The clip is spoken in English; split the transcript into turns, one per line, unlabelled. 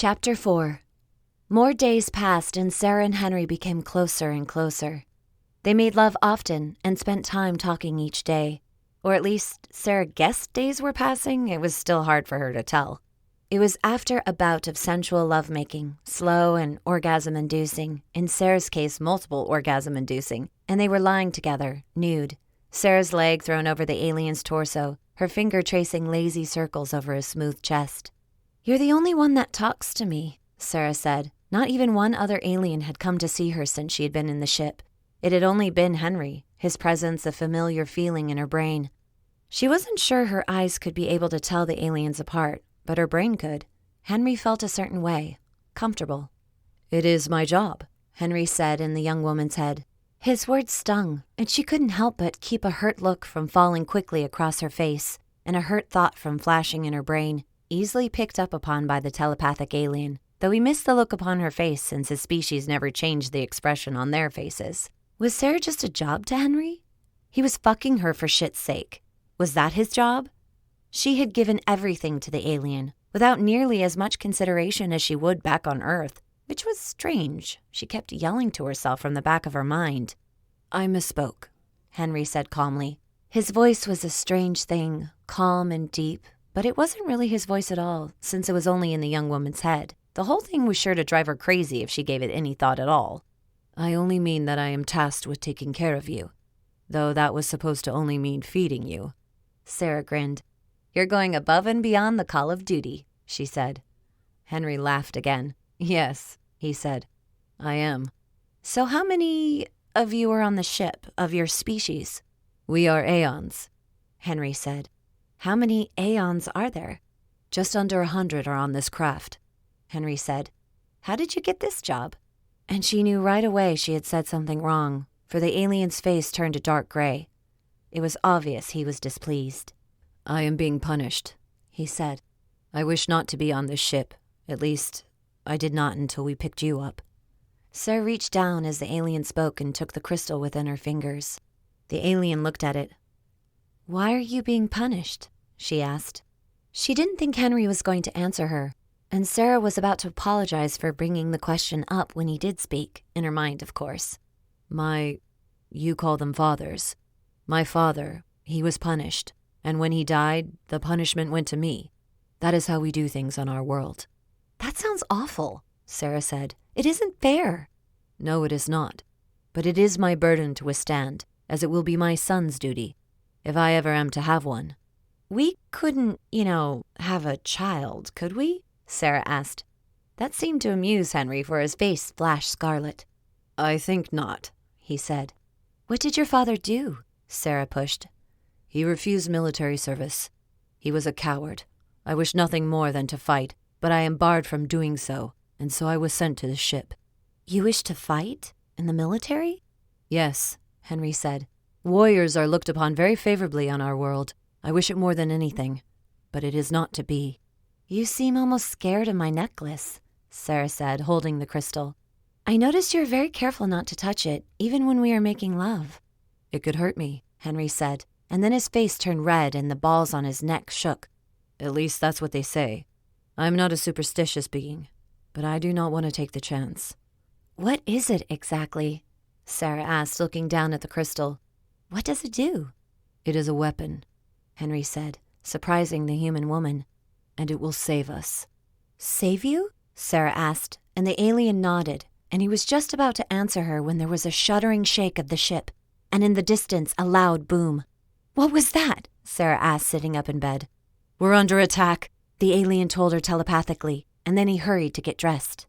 Chapter 4. More days passed and Sarah and Henry became closer and closer. They made love often and spent time talking each day. Or at least, Sarah guessed days were passing. It was still hard for her to tell. It was after a bout of sensual lovemaking, slow and orgasm-inducing, in Sarah's case multiple orgasm-inducing, and they were lying together, nude, Sarah's leg thrown over the alien's torso, her finger tracing lazy circles over his smooth chest. "You're the only one that talks to me," Sarah said. Not even one other alien had come to see her since she had been in the ship. It had only been Henry, his presence a familiar feeling in her brain. She wasn't sure her eyes could be able to tell the aliens apart, but her brain could. Henry felt a certain way, comfortable. "It is my job," Henry said in the young woman's head. His words stung, and she couldn't help but keep a hurt look from falling quickly across her face, and a hurt thought from flashing in her brain, easily picked up upon by the telepathic alien, though he missed the look upon her face since his species never changed the expression on their faces. Was Sarah just a job to Henry? He was fucking her for shit's sake. Was that his job? She had given everything to the alien, without nearly as much consideration as she would back on Earth, which was strange. She kept yelling to herself from the back of her mind. "I misspoke," Henry said calmly. His voice was a strange thing, calm and deep, but it wasn't really his voice at all, since it was only in the young woman's head. The whole thing was sure to drive her crazy if she gave it any thought at all. "I only mean that I am tasked with taking care of you, though that was supposed to only mean feeding you." Sarah grinned. "You're going above and beyond the call of duty," she said. Henry laughed again. "Yes," he said, "I am." "So how many of you are on the ship, of your species?" "We are Aeons," Henry said. "How many Aeons are there?" "Just under 100 are on this craft," Henry said. "How did you get this job?" And she knew right away she had said something wrong, for the alien's face turned a dark gray. It was obvious he was displeased. "I am being punished," he said. "I wish not to be on this ship. At least, I did not until we picked you up." Sarah reached down as the alien spoke and took the crystal within her fingers. The alien looked at it. "Why are you being punished?" she asked. She didn't think Henry was going to answer her, and Sarah was about to apologize for bringing the question up when he did speak, in her mind, of course. You call them fathers. My father, he was punished, and when he died, the punishment went to me. That is how we do things on our world." "That sounds awful," Sarah said. "It isn't fair." "No, it is not. But it is my burden to withstand, as it will be my son's duty, if I ever am to have one." "We couldn't, have a child, could we?" Sarah asked. That seemed to amuse Henry, for his face flashed scarlet. "I think not," he said. "What did your father do?" Sarah pushed. "He refused military service. He was a coward. I wish nothing more than to fight, but I am barred from doing so, and so I was sent to the ship." "You wish to fight? In the military?" "Yes," Henry said. "Warriors are looked upon very favorably on our world. I wish it more than anything, but it is not to be." "You seem almost scared of my necklace," Sarah said, holding the crystal. "I noticed you're very careful not to touch it, even when we are making love." "It could hurt me," Henry said, and then his face turned red and the balls on his neck shook. "At least that's what they say. I'm not a superstitious being, but I do not want to take the chance." "What is it exactly?" Sarah asked, looking down at the crystal. "What does it do?" "It is a weapon," Henry said, surprising the human woman. "And it will save us." "Save you?" Sarah asked, and the alien nodded, and he was just about to answer her when there was a shuddering shake of the ship, and in the distance a loud boom. "What was that?" Sarah asked, sitting up in bed. "We're under attack," the alien told her telepathically, and then he hurried to get dressed.